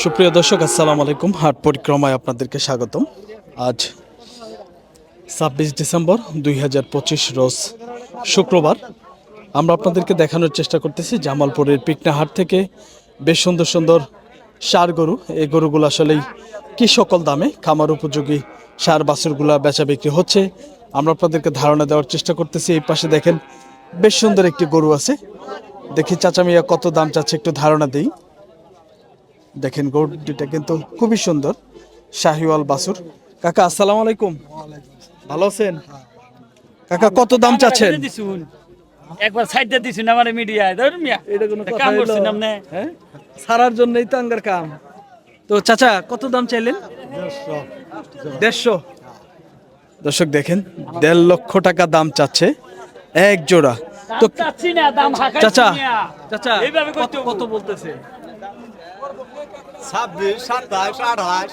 সুপ্রিয় দর্শক, আসসালামু আলাইকুম। হাট পরিক্রমায় আপনাদেরকে স্বাগতম। আজ ২৬ ডিসেম্বর ২০২৫ রোজ শুক্রবার। আমরা আপনাদেরকে দেখানোর চেষ্টা করতেছি জামালপুরের পিকনা হাট থেকে বেশ সুন্দর সুন্দর ষাঁড় গরু। এই গরুগুলো আসলেই কি সকল দামে খামার উপযোগী ষাঁড় বাছুরগুলা বেচা বিক্রি হচ্ছে, আমরা আপনাদেরকে ধারণা দেওয়ার চেষ্টা করতেছি। এই পাশে দেখেন বেশ সুন্দর একটি গরু আছে, দেখি চাচা মিয়া কত দাম চাচ্ছে একটু ধারণা দিই। দেখেন গরুটা কিন্তু খুবই সুন্দর, শাহিওয়াল বাছুর। কাকা আসসালামু আলাইকুম, ভালো আছেন? কাকা কত দাম চাচ্ছেন? একবার সাইডে দিছুন আমার মিডিয়ায় ধর মিয়া এটা কোনো কথা কাম হইলো? করছিস না হ্যাঁ, সারার জন্যই তো আঙ্গার কাম। তো চাচা কত দাম চাইলেন? 150। দর্শক দেখেন 1.5 লক্ষ টাকা দাম চাচ্ছে এক জোড়া। তো চাচ্ছি না দাম হাকাই চাচা চাচা এইভাবে কত কত বলতেছে? 26, 27, 28।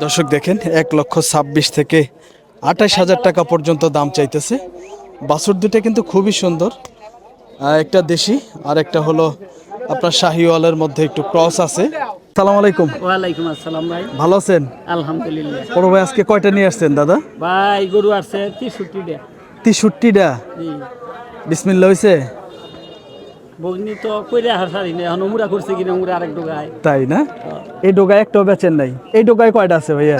দর্শক দেখেন 1,26,000 থেকে 28,000 টাকা পর্যন্ত দাম চাইতেছে। বাছুর দুটো কিন্তু খুবই সুন্দর, একটা দেশি আর একটা হলো আপনার শাহিওয়ালের মধ্যে একটু ক্রস আছে। আসসালামু আলাইকুম। ওয়ালাইকুম আসসালাম ভাই, ভালো আছেন? আলহামদুলিল্লাহ। বড় ভাই আজকে কয়টা নিয়ে আসছেন দাদা? ভাই গরু আছে 63টা। 63টা। জি বিসমিল্লাহ হইছে? বগনি তো কইরা হাসারি না এখন উমরা করছে কিনা উমরা আরেক ডগায় তাই না? এই ডোগায় একটাও বেচেন নাই? এই ডোগায় কয়টা আছে ভাইয়া?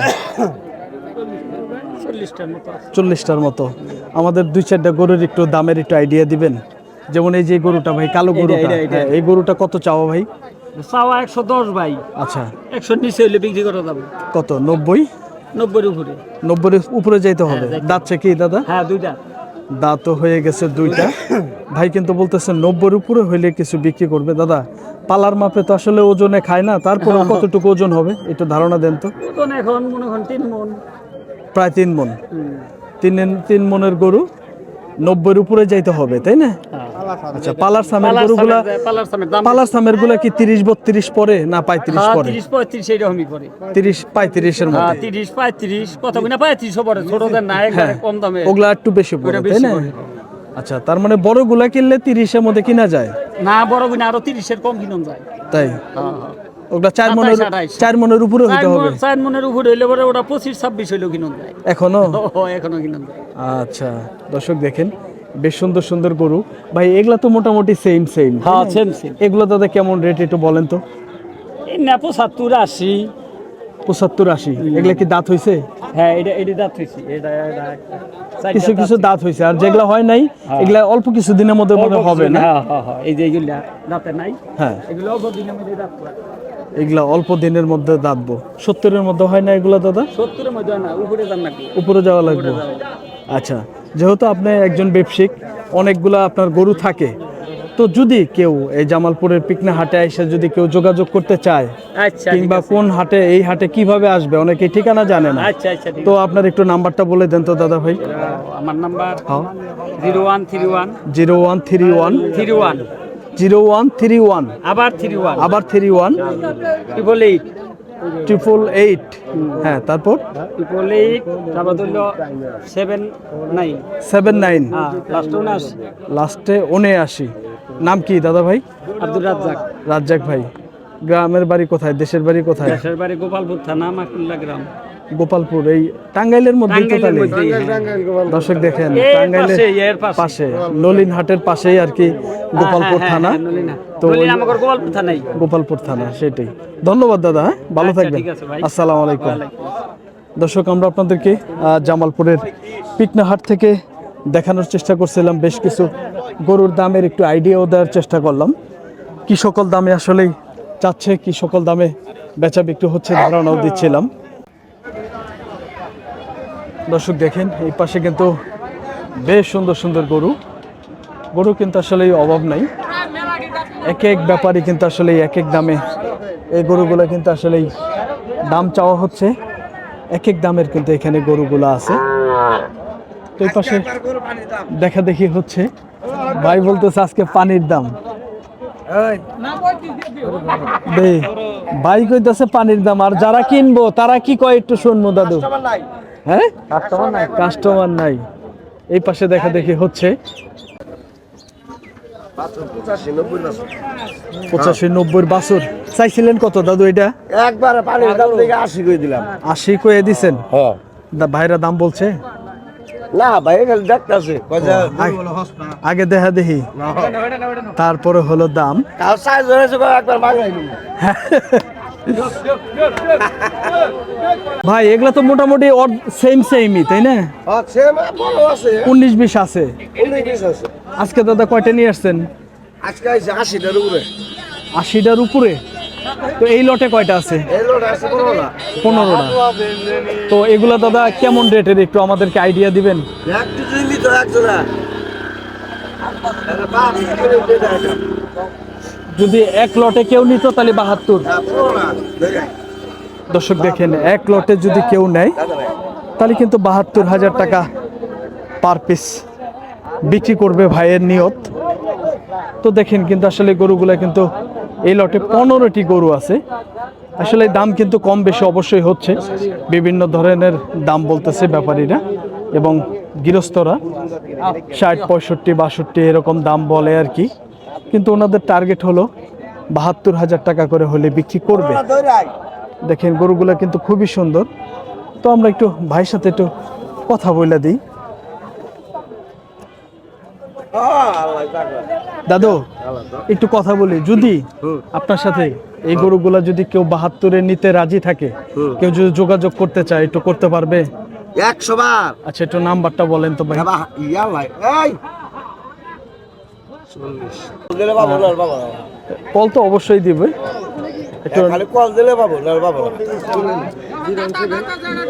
40টার মতো আছে। 40টার মতো। আমাদের 2-4টা গরুর একটু দামের একটু আইডিয়া দিবেন। যেমন এই যে গরুটা ভাই, কালো গরুটা, এটা। হ্যাঁ, এই গরুটা কত চাওয়া ভাই? চাওয়া 110 ভাই, আচ্ছা 100 নিচে হইলে বিক্রি করা যাবে। কত? 90? 90-এর উপরে। 90-এর উপরে যাইতে হবে। হ্যাঁ, যাইতে দাঁতছে কি দাদা? হ্যাঁ দুইটা। দাঁত তো হয়ে গেছে 2টা। ভাই কিন্তু বলতেছে 90-এর উপরে হইলে কিছু বিক্রি করবে। দাদা পালার মাপে তো আসলে ওজনে খায় না, তারপরে কতটুকু ওজন হবে একটু ধারণা দেন তো। ওজন এখন মনে করেন 3 মণ। প্রায় 3 মণ। হুম। 3 মণের গরু 90-এর উপরে যাইতে হবে, তাই না? আচ্ছা, পালার সামের গরুগুলা, পালার সামের দাম পালার সামের গুলা কি 30-32 পরে না 35 পরে? 30-35 এইরকমই পড়ে। 30-35-এর মধ্যে। 30-35 কত কিনা 35 পড়ে, ছোটদের না একবারে কম দামে। ওগুলা একটু বেশি পড়ে, ওগুলা তাই বেশি না? পড়ে। আচ্ছা, তার মানে বড়গুলা কিনলে 30-এর মধ্যে কিনা যায়, না বড় কিনা আরো 30-এর কম কিনুন যায়। তাই? হ্যাঁ। ওগুলা 4 মণের উপরে হইতে হবে। 4 মণের উপরে হইলে পরে ওটা 25-26 হইলেও কিনুন যায়। এখনো? এখনো কিনুন যায়। আচ্ছা, দর্শক দেখেন বেশ সুন্দর সুন্দর গরু। ভাই এগুলা তো মোটামুটি সেম সেম। হ্যাঁ সেম সেম। এগুলো দাদা কেমন রেট একটু বলেন তো? এই না 75-80। 75-80। এগুলা কি দাঁত হইছে? হ্যাঁ এটা দাঁত হইছে, এটা কিছু কিছু দাঁত হইছে, আর যেগুলা হয় নাই এগুলা অল্প কিছু দিনের মধ্যে মনে হবে না? হ্যাঁ এই যে এগুলা দাঁতে নাই, হ্যাঁ, এগুলো অল্প দিনের মধ্যে দাঁত পড়ে। এগুলা অল্প দিনের মধ্যে দাঁতবো। 70-এর মধ্যে হয় না এগুলা দাদা? 70-এর মধ্যে না, উপরে যান নাকি? উপরে যাওয়া লাগবে। আচ্ছা, যেহেতু আপনি একজন ব্যবসায়িক, অনেকগুলা আপনার গরু থাকে, তো যদি কেউ এই জামালপুরের পিকনা হাটে এসে যদি কেউ যোগাযোগ করতে চায়, আচ্ছা কিংবা কোন হাটে, এই হাটে কিভাবে আসবে, অনেকে ঠিকানা জানে না, আচ্ছা আচ্ছা ঠিক তো আপনার একটু নাম্বারটা বলে দেন তো দাদা ভাই। আছে। আমার নাম্বার হ্যাঁ, 0131 0131 31 0131 আবার 31 আবার 31 888 888। হ্যাঁ, তারপর 888 তারপর হলো 79 79। হ্যাঁ লাস্ট 79 লাস্টে 79। নাম কি দাদা ভাই? আব্দুর রাজ্জাক। রাজ্জাক ভাই। গ্রামের বাড়ি কোথায়, দেশের বাড়ি কোথায়? দেশের বাড়ি গোপালপুর থানা মাকুল্লা গ্রাম। গোপালপুর, এই টাঙ্গাইলের মধ্যে তো টাঙ্গাইলের তাহলে? মধ্যেই, দর্শক দেখেন এর টাঙ্গাইলের পাশে, এর পাশে। পাশে, ললিন হাটের পাশেই আর কি গোপালপুর থানা। তো নলিনা আমাদের গোপালপুর থানাই। গোপালপুর থানা, সেটাই। ধন্যবাদ দাদা, হ্যাঁ, ভালো আচ্ছা, থাকবেন। ঠিক আছে ভাই। আসসালামু আলাইকুম। ওয়ালাইকুম। দর্শক, আমরা আপনাদেরকে জামালপুরের পিকনা হাট থেকে দেখানোর চেষ্টা করছিলাম, বেশ কিছু গরুর দামের একটু আইডিয়াও দেওয়ার চেষ্টা করলাম, কি সকল দামে আসলেই চাচ্ছে, কি সকল দামে বেচা বিক্রি হচ্ছে ধারণাও দিচ্ছিলাম। দর্শক দেখেন এই পাশে কিন্তু বেশ সুন্দর সুন্দর গরু কিন্তু আসলে অভাব নাই। এক এক ব্যাপারই কিন্তু আসলে এক এক দামে এই গরুগুলো কিন্তু আসলেই দাম চাওয়া হচ্ছে, এক এক দামের কিন্তু এখানে গরুগুলো আছে। তো এই পাশে দেখা দেখি হচ্ছে, ভাই বলতেছে আজকে পানির দাম। ভাই কইতেছে পানির দাম, আর যারা কিনবো তারা কি কয় একটু শুনবো দাদু। হ্যাঁ, কাস্টমার নাই। এই পাশে দেখা দেখি হচ্ছে। 85-90 বাছুর চাইছিলেন কত দাদু এটা? একবারে পানির দাম থেকে 80 করে দিলাম। 80 কয়ে দিছেন? হ্যাঁ ভাইরা দাম বলছে? না ভাই খালি দেখতাছে আগে দেখা দেখি তারপরে হলো দাম। কাল সাইজ হয়েছে একবার মাগাই নিব। ভাই এগুলা তো মোটামুটি সেমই তাই না? আছে বড় আছে 19-20 আছে। 19 আছে। আজকে দাদা কয়টা নিয়ে আসছেন? আজকে আইছে 80টার উপরে। 80টার উপরে? তো এই লটে কয়টা আছে? এই লোড আছে 15টা। 15টা। তো এগুলা দাদা কেমন রেটের একটু আমাদেরকে আইডিয়া দিবেন? একটু দিলি তো একজনা। আরে বাপ যদি এক লটে কেউ নিত তাহলে 72। দেখেন দর্শক দেখেন এক লটে যদি কেউ নেয় তাহলে কিন্তু 72,000 টাকা পার পিস বিক্রি করবে ভাইয়ের নিয়ত। তো দেখেন কিন্তু আসলে গরুগুলা কিন্তু এই লটে 15টি গরু আছে। আসলে দাম কিন্তু কম বেশি অবশ্যই হচ্ছে, বিভিন্ন ধরনের দাম বলতেছে ব্যাপারীরা এবং গৃহস্থরা 60, 65, 62 এরকম দাম বলে আর কি। কিন্তু ওনাদের টার্গেট হলো 72,000 টাকা করে হলে বিক্রি করবে। দেখেন গরুগুলা কিন্তু খুবই সুন্দর। তো আমরা একটু ভাইয়ের সাথে একটু কথা বলে দিই। দাদু একটু কথা বলি, যদি আপনার সাথে এই গরুগুলা যদি কেউ 72-এ নিতে রাজি থাকে, কেউ যদি যোগাযোগ করতে চায় একটু করতে পারবে? 100 বার। আচ্ছা একটু নাম্বারটা বলেন তো ভাই। বাবা ইয়া ভাই এই 40 দিলে বাবা না বাবা। কল তো অবশ্যই দিবে, একটু খালি কল দিলে বাবা না বাবা।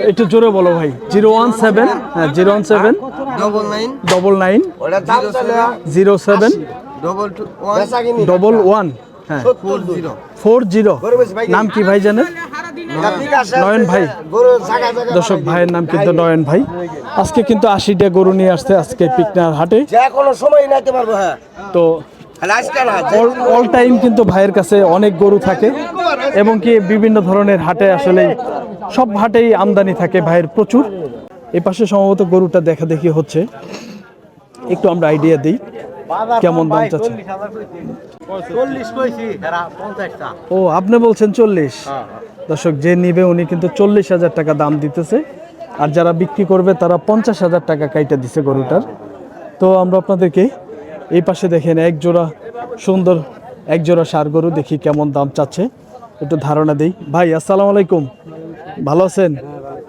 একটু জোরে বলো ভাই। 017 হ্যাঁ 017 99 ওটা দাম চলে 07 22 11 হ্যাঁ 40। নাম কি ভাই জানেন? নয়ন ভাই। দর্শক ভাইয়ের নাম কিন্তু নয়ন ভাই। আজকে কিন্তু 80টা গরু নিয়ে আসছে আজকে পিকনার হাটে। যে কোনো সময় নিতে পারবো। হ্যাঁ তো খালি আজকে না অল টাইম কিন্তু ভাইয়ের কাছে অনেক গরু থাকে এবং কি বিভিন্ন ধরনের হাটে আসলে সব হাটেই আমদানি থাকে ভাইয়ের প্রচুর। এই পাশে সম্ভবত গরুটা দেখা দেখি হচ্ছে, একটু আমরা আইডিয়া দিই কেমন দাম চাচ্ছে। 40 কইছি এরা 50টা। ও আপনি বলছেন 40? দর্শক যে নিবে উনি কিন্তু 40,000 টাকা দাম দিতেছে, আর যারা বিক্রি করবে তারা 50,000 টাকা কাইটা দিছে গরুটার। তো আমরা আপনাদেরকে এই পাশে দেখেন এক জোড়া সুন্দর এক জোড়া ষাঁড় গরু দেখি কেমন দাম চাচ্ছে, একটু ধারণা দেই। ভাই আসসালামু আলাইকুম, ভালো আছেন?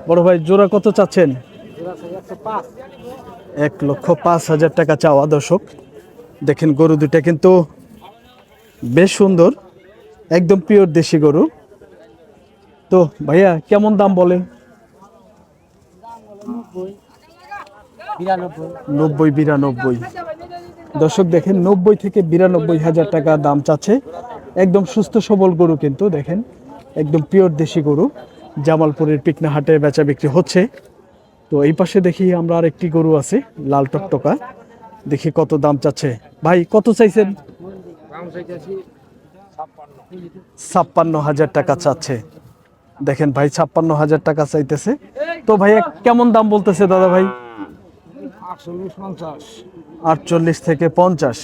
বড় ভাই জোড়া কত চাচ্ছেন? 1,05,000 টাকা চাওয়া। দর্শক দেখেন গরু দুটা কিন্তু বেশ সুন্দর, একদম পিওর দেশি গরু। তো ভাইয়া কেমন দাম বলে? 90-92। দর্শক দেখেন 90 থেকে 92,000 টাকা দাম চাচ্ছে। একদম সুস্থ সবল গরু কিন্তু দেখেন, একদম পিওর দেশি গরু। জামালপুরের পিকনা হাটে বেচা বিক্রি হচ্ছে। তো এই পাশে দেখি আমরা আরেকটি গরু আছে লাল টকটকা, দেখি কত দাম চাচ্ছে। ভাই কত চাইছেন? 56,000 টাকা চাচ্ছে। দেখেন ভাই 56,000 টাকা চাইতেছে। তো ভাইয়া কেমন দাম বলতেছে দাদা ভাই? 48 থেকে 50।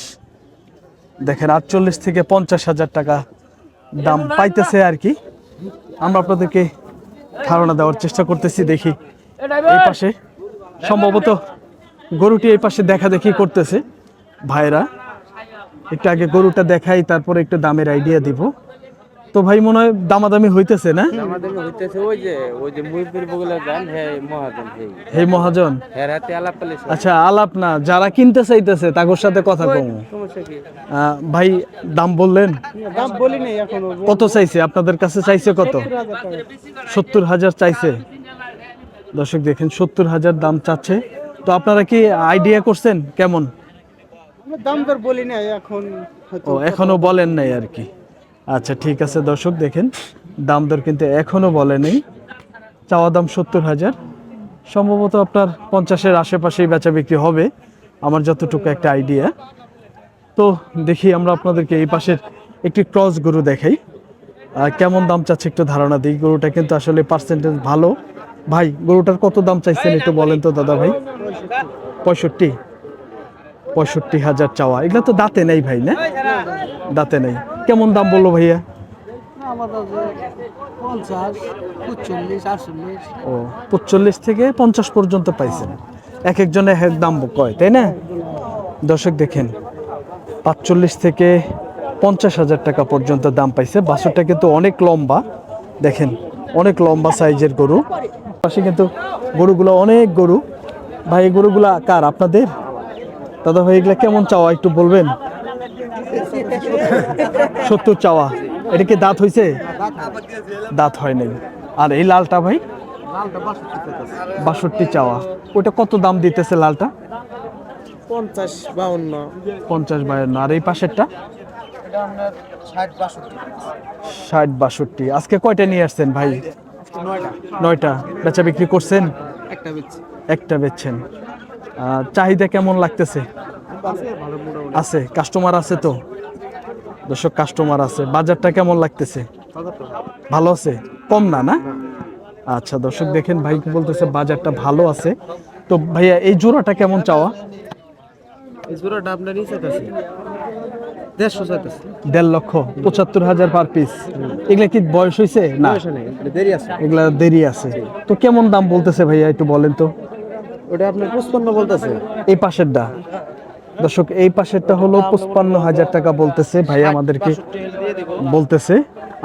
দেখেন 48 থেকে 50,000 টাকা দাম পাইতেছে আর কি। আমরা আপনাদেরকে ধারণা দেওয়ার চেষ্টা করতেছি। দেখি এই পাশে সম্ভবত গরুটি এই পাশে দেখা দেখি করতেছে ভাইরা। একটু আগে গরুটা দেখাই, তারপরে একটু দামের আইডিয়া দিব। তো ভাই মনে হয় দামাদামি হইতেছে না? আমাদের হইতেছে ওই যে মুইপুর বগলে গান হে মহাজন হে মহাজন। হ্যাঁ রাতে আলাপ পালিছে। আচ্ছা আলাপ না, যারা কিনতে চাইতেছে তাদের সাথে কথা কম। সমস্যা কি? ভাই দাম বললেন? দাম বলি নাই এখনো। কত চাইছে আপনাদের কাছে? চাইছে কত? 70,000 চাইছে। দর্শক দেখেন 70,000 দাম চাচ্ছে। তো আপনারা কি আইডিয়া করছেন কেমন? দাম দর বলি নাই এখন। ও এখনো বলেন নাই আর কি। আচ্ছা ঠিক আছে দর্শক দেখেন দাম দর কিন্তু এখনো বলে নেই। চাওয়া দাম 70,000, সম্ভবত আপনার 50-এর আশেপাশেই বেচা বিক্রি হবে আমার যতটুকু একটা আইডিয়া। তো দেখি আমরা আপনাদেরকে এই পাশের একটি ক্রস গরু দেখাই, কেমন দাম চাচ্ছে একটু ধারণা দিই। গরুটা কিন্তু আসলে পার্সেন্টেজ ভালো। ভাই গরুটার কত দাম চাইছেন একটু বলেন তো দাদা ভাই? 65। 65,000 চাওয়া। এগুলা তো দাঁতে নেই ভাই, না দাঁতে নেই। কেমন দাম বললো ভাইয়া? ও 45 থেকে 50 পর্যন্ত পাইছেন। এক একজনে এক দাম কয়, তাই না? দর্শক দেখেন 45 থেকে 50,000 টাকা পর্যন্ত দাম পাইছে। বাছুরটা কিন্তু অনেক লম্বা, দেখেন অনেক লম্বা সাইজের গরু। পাশে কিন্তু গরুগুলো অনেক গরু। ভাই এই গরুগুলা কার, আপনাদের? দাদা ভাই এগুলা কেমন চাওয়া একটু বলবেন? 70 চাওয়া। এটা কি দাঁত হইছে? দাঁত হয় নাই। আর এই লালটা ভাই? 62 চাওয়া। ওটা কত দাম দিতেছে লালটা? 50-52। আর এই পাশেরটা? 60-62। আজকে কয়টা নিয়ে আসছেন ভাই? 9টা। বেচা বিক্রি করছেন? একটা বেচছেন। চাহিদা কেমন লাগতেছে? আছে, কাস্টমার আছে তো? দর্শক কাস্টমার আছে। বাজারটা কেমন লাগতেছে? ভালো আছে, কম না, না? আচ্ছা দর্শক দেখেন ভাই কি বলতেছে, বাজারটা ভালো আছে। তো ভাইয়া এই জোড়াটা কেমন চাওয়া? এই জোড়াটা আপনার নিচে আছে 150 চাইতেছে। 1.5 লক্ষ 75,000 পার পিস। এগুলা কি বয়স হয়েছে? না, দেরি আছে। এগুলা দেরি আছে। তো কেমন দাম বলতেছে ভাইয়া একটু বলেন তো? ওটা আপনার 55 বলতেছে। এই পাশেরটা দর্শক, এই পাশেরটা হলো 55,000 টাকা বলতেছে ভাই আমাদেরকে বলতেছে।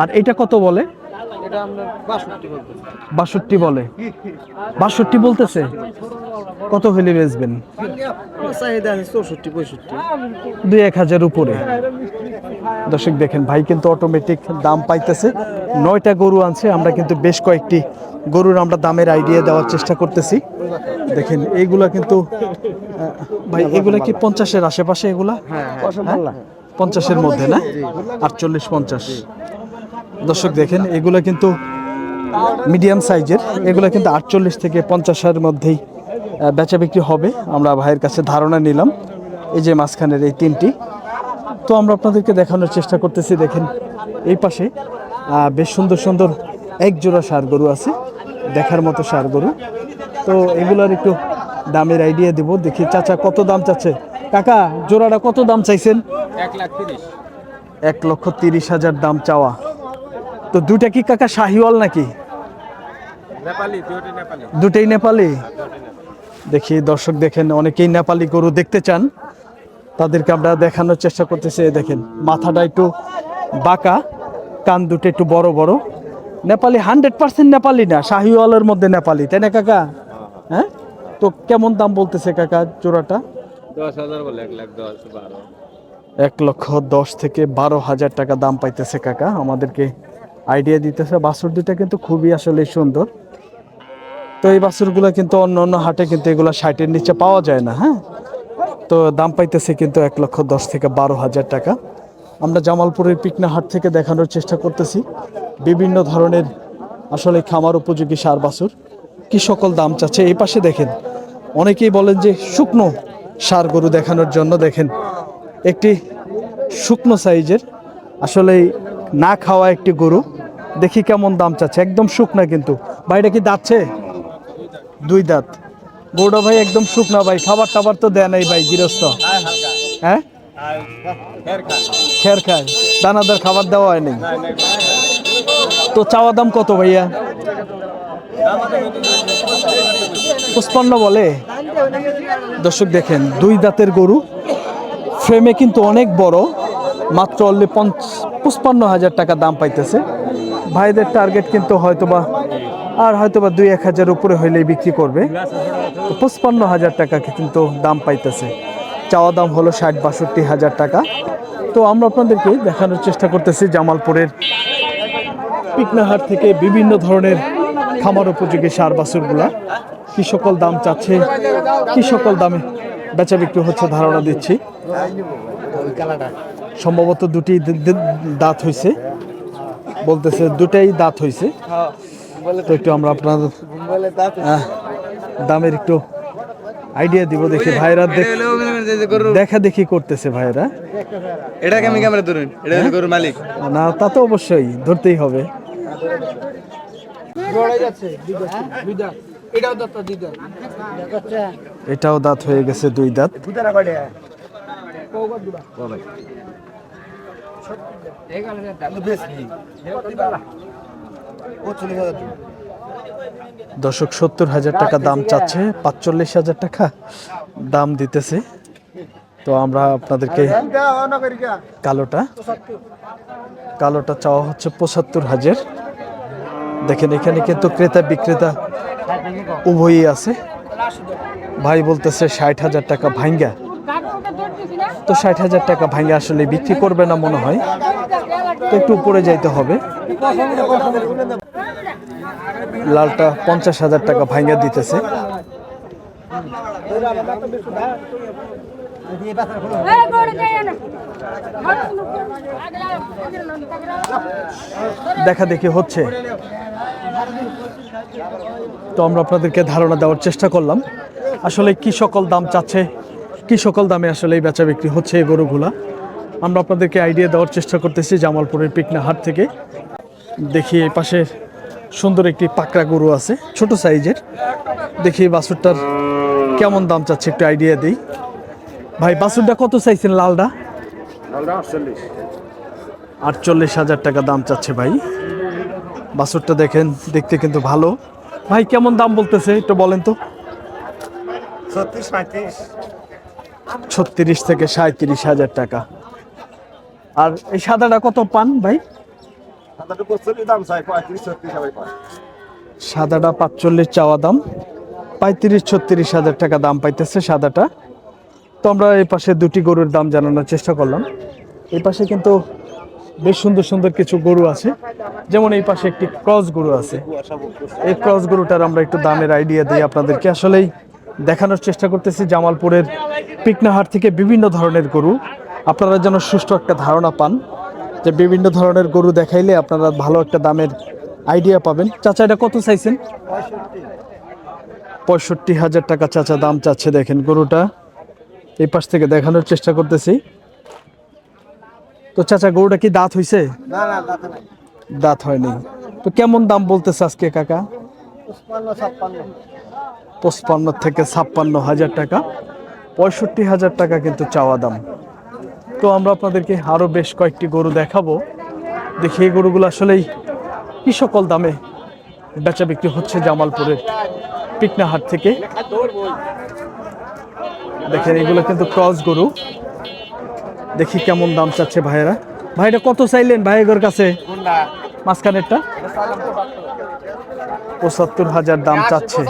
আর এটা কত বলে? এটা আপনার 62 বলতেছে। 62 বলে। 62 বলতেছে। কত হলে বেচবেন? চাহিদা আছে 64-65। 2-1,000 উপরে। দর্শক দেখেন ভাই কিন্তু অটোমেটিক দাম পাইতেছে। 9টা গরু আনছে। আমরা কিন্তু বেশ কয়েকটি গরুর আমরা দামের আইডিয়া দেওয়ার চেষ্টা করতেছি। দেখেন এইগুলা কিন্তু ভাই এগুলা কি 50-এর আশেপাশে? এগুলা 50-এর মধ্যে, না? 48-50। দর্শক দেখেন এগুলা কিন্তু মিডিয়াম সাইজের। এগুলা কিন্তু 48 থেকে 50-এর মধ্যেই বেচা বিক্রি হবে। আমরা ভাইয়ের কাছে ধারণা নিলাম। এই যে মাঝখানের এই 3টি, তো আমরা আপনাদেরকে দেখানোর চেষ্টা করতেছি। দেখেন এই পাশে বেশ সুন্দর সুন্দর এক জোড়া ষাঁড় গরু আছে, দেখার মতো ষাঁড় গরু। তো এগুলার একটু দামের আইডিয়া দিব। দেখি চাচা কত দাম চাচ্ছে। কাকা জোড়াটা কত দাম চাইছেন? 1,30,000 দাম চাওয়া। তো দুটা কি কাকা শাহিওয়াল নাকি? দুটাই নেপালি। দেখি দর্শক দেখেন অনেকেই নেপালি গরু দেখতে চান, তাদেরকে আমরা দেখানোর চেষ্টা করতেছি। দেখেন মাথাটা একটু বাঁকা, কান দুটো একটু বড় বড়। নেপালি 100% নেপালি না, শাহিওয়ালের মধ্যে নেপালি, তাই না কাকা? হ্যাঁ। তো কেমন দাম বলতেছে কাকা জোড়াটা? 10,000 বলে। 1,10,12। 1,10,000 থেকে 12,000 টাকা দাম পাইতেছে কাকা, আমাদেরকে আইডিয়া দিতেছে। বাছুর দুটা কিন্তু খুবই আসলে সুন্দর। তো এই বাছুরগুলো কিন্তু অন্য অন্য হাটে কিন্তু এগুলো 60-এর নিচে পাওয়া যায় না। হ্যাঁ, তো দাম পাইতেছে কিন্তু 1,10,000 থেকে 12,000 টাকা। আমরা জামালপুরের পিকনা হাট থেকে দেখানোর চেষ্টা করতেছি বিভিন্ন ধরনের আসলে খামার উপযোগী ষাঁড় বাছুর কি সকল দাম চাচ্ছে। এই পাশে দেখেন অনেকেই বলেন যে শুকনো ষাঁড় গরু দেখানোর জন্য। দেখেন একটি শুকনো সাইজের আসলে না খাওয়া একটি গরু, দেখি কেমন দাম চাচ্ছে। একদম শুকনা কিন্তু। ভাইটা কি দাঁতছে? 2 দাঁত। গরুটা ভাই একদম শুকনা ভাই, খাবার টাবার তো দেয় নাই ভাই গৃহস্থ? হ্যাঁ, খের খায়, দানাদার খাবার দেওয়া হয় নাই। তো চাওয়া দাম কত ভাইয়া? 55 বলে। দর্শক দেখেন 2 দাঁতের গরু, ফ্রেমে কিন্তু অনেক বড়, মাত্র অনলি 55,000 টাকা দাম পাইতেছে। ভাইদের টার্গেট কিন্তু হয়তোবা 2-1,000 উপরে হইলেই বিক্রি করবে। 55,000 টাকা কিন্তু দাম পাইতেছে। চাওয়া দাম হলো 60-62,000 টাকা। তো আমরা আপনাদেরকে দেখানোর চেষ্টা করতেছি জামালপুরের পিকনাহাট থেকে বিভিন্ন ধরনের খামার উপযোগী ষাঁড় বাছুরগুলা কি সকল দাম চাচ্ছে, কি সকল দামে বেচা বিক্রি হচ্ছে ধারণা দিচ্ছি। সম্ভবত দুটি দাঁত হইছে বলতেছে, দুটাই দাঁত হইছে। তো একটু আমরা আপনাদের দামের একটু আইডিয়া দিব। দেখি ভাইরা দেখা দেখি করতেছে ভাইরা। এটা কেমন ক্যামেরা ধরুন, এটা হলো গরুর মালিক। না তা তো অবশ্যই ধরতেই হবে। এটাও দাঁত হয়ে গেছে 2 দাঁত। দর্শক 70,000 টাকা দাম চাচ্ছে, 45,000 টাকা দাম দিতেছে। তো আমরা আপনাদেরকে কালোটা চাওয়া হচ্ছে 75,000। দেখেন এখানে কিন্তু ক্রেতা বিক্রেতা উভয়ই আছে। ভাই বলতেছে 60,000 টাকা ভাঙ্গা, তো 60,000 টাকা ভাঙ্গা আসলে বিক্রি করবে না মনে হয়, তো একটু উপরে যাইতে হবে। লালটা 50,000 টাকা ভাঙ্গা দিতেছে। দেখা দেখি হচ্ছে, তো আমরা আপনাদেরকে ধারণা দেওয়ার চেষ্টা করলাম আসলে কি সকল দাম চাচ্ছে, কি সকল দামে আসলে এই বেচা বিক্রি হচ্ছে এই গরুগুলা। আমরা আপনাদেরকে আইডিয়া দেওয়ার চেষ্টা করতেছি জামালপুরের পিকনা হাট থেকে। দেখি এই পাশে সুন্দর একটি পাকড়া গরু আছে ছোট সাইজের, দেখি বাছুরটার কেমন দাম চাচ্ছে একটু আইডিয়া দিই। ভাই বাছুরটা কত চাইছেন? লালটা 48,000 টাকা দাম চাচ্ছে ভাই। বাছুরটা দেখেন দেখতে কিন্তু ভালো। ভাই কেমন দাম বলতেছে একটু বলেন তো? 36 থেকে 37,000 টাকা। আর এই সাদাটা কত পান ভাই? সাদাটা 45 চাওয়া দাম, 35-36,000 টাকা দাম পাইতেছে সাদাটা। তো আমরা এই পাশে দুটি গরুর দাম জানানোর চেষ্টা করলাম। এই পাশে কিন্তু বেশ সুন্দর সুন্দর কিছু গরু আছে, যেমন এই পাশে একটি ক্রস গরু আছে। এই ক্রস গরুটার আমরা একটু দামের আইডিয়া দিই আপনাদেরকে। আসলেই দেখানোর চেষ্টা করতেছি জামালপুরের পিকনা হাট থেকে বিভিন্ন ধরনের গরু, আপনারা যেন সুষ্ঠু একটা ধারণা পান, যে বিভিন্ন ধরনের গরু দেখাইলে আপনারা ভালো একটা দামের আইডিয়া পাবেন। চাচা এটা কত চাইছেন? 65,000 টাকা চাচা দাম চাচ্ছে। দেখেন গরুটা এই পাশ থেকে দেখানোর চেষ্টা করতেছি। তো চাচা গরুটা কি দাঁত হইছে? দাঁত হয়নি। তো কেমন দাম বলতেছে আজকে কাকা? 55 থেকে 56,000 টাকা, 65,000 টাকা কিন্তু চাওয়া দাম। তো আমরা আপনাদেরকে আরো বেশ কয়েকটি গরু দেখাবো, দেখি এই গরুগুলো আসলেই কি সকল দামে বেচা বিক্রি হচ্ছে জামালপুরের পিকনা হাট থেকে। দেখেন এগুলো কিন্তু ক্রস গরু, দেখি কেমন দাম চাচ্ছে ভাইয়েরা। ভাইটা কত চাইলেন ভাইয়ের কাছে? মাঝখানেরটা 75,000 দাম চাচ্ছে।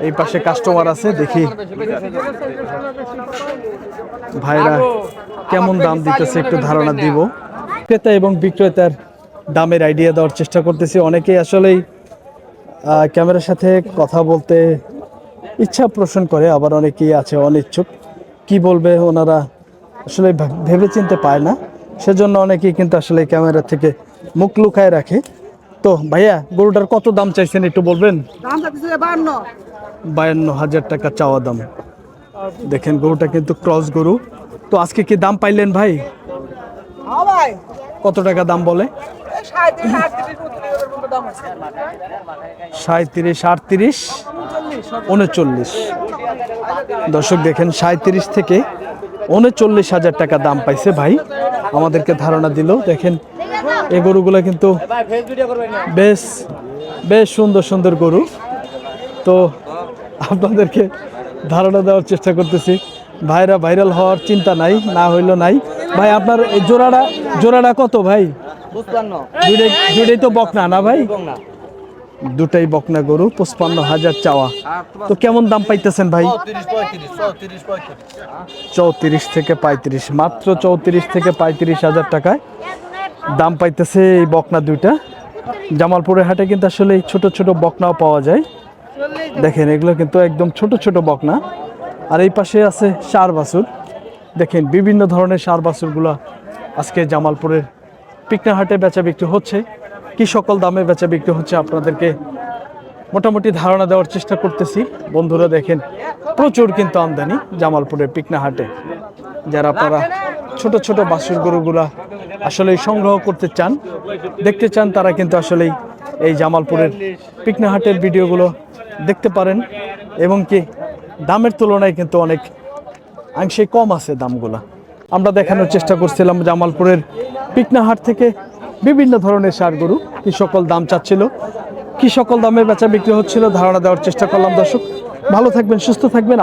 এই পাশে কাস্টমার আছে, দেখি ভাইরা কেমন দাম দিতেছে একটু ধারণা দিব। ক্রেতা এবং বিক্রেতার দামের আইডিয়া দেওয়ার চেষ্টা করতেছি। অনেকেই আসলেই ক্যামেরার সাথে কথা বলতে ইচ্ছা পোষণ করে, আবার অনেকেই আছে অনিচ্ছুক, কি বলবে ওনারা আসলে ভেবে চিনতে পায় না, সেজন্য অনেকেই কিন্তু আসলে ক্যামেরা থেকে মুখ লুকায় রাখে। তো ভাইয়া গরুটার কত দাম চাইছেন একটু বলবেন? 52,000 টাকা চাওয়া দাম। দেখেন গরুটা কিন্তু ক্রস গরু। তো আজকে কি দাম পাইলেন ভাই? কত টাকা দাম বলে? 37, 38, 39। দর্শক দেখেন 37 থেকে 39,000 টাকা দাম পাইছে ভাই, আমাদেরকে ধারণা দিল। দেখেন এই গরুগুলো কিন্তু বেশ বেশ সুন্দর সুন্দর গরু। তো আপনাদেরকে ধারণা দেওয়ার চেষ্টা করতেছি। ভাইরা ভাইরাল হওয়ার চিন্তা নাই, না হইলো নাই। ভাই আপনার এই জোড়াটা কত ভাই? দুইটাই তো বকনা না ভাই? দুটাই বকনা গরু, 55,000 চাওয়া। তো কেমন দাম পাইতেছেন ভাই? 34 থেকে 35, মাত্র 34 থেকে 35,000 টাকায় দাম পাইতেছে এই বকনা দুইটা। জামালপুরের হাটে কিন্তু আসলে এই ছোট ছোট বকনাও পাওয়া যায়। দেখেন এগুলো কিন্তু একদম ছোট ছোট বকনা। আর এই পাশে আছে ষাঁড় বাছুর। দেখেন বিভিন্ন ধরনের ষাঁড় বাছুরগুলো আজকে জামালপুরের পিকনা হাটে বেচা বিক্রি হচ্ছে। কি সকল দামে বেচা বিক্রি হচ্ছে আপনাদেরকে মোটামুটি ধারণা দেওয়ার চেষ্টা করতেছি। বন্ধুরা দেখেন প্রচুর কিন্তু আমদানি জামালপুরের পিকনা হাটে। যারা আপনারা ছোট ছোট বাছুর গরুগুলা আসলেই সংগ্রহ করতে চান, দেখতে চান, তারা কিন্তু আসলেই এই জামালপুরের পিকনা হাটের ভিডিওগুলো দেখতে পারেন, এবং কি দামের তুলনায় কিন্তু অনেক আংশিক কম আছে দামগুলা। আমরা দেখানোর চেষ্টা করছিলাম জামালপুরের পিকনাহাট থেকে বিভিন্ন ধরনের ষাঁড় গরু কি সকল দাম চাচ্ছিল, কি সকল দামে বেচা বিক্রি হচ্ছিল ধারণা দেওয়ার চেষ্টা করলাম। দর্শক ভালো থাকবেন, সুস্থ থাকবেন।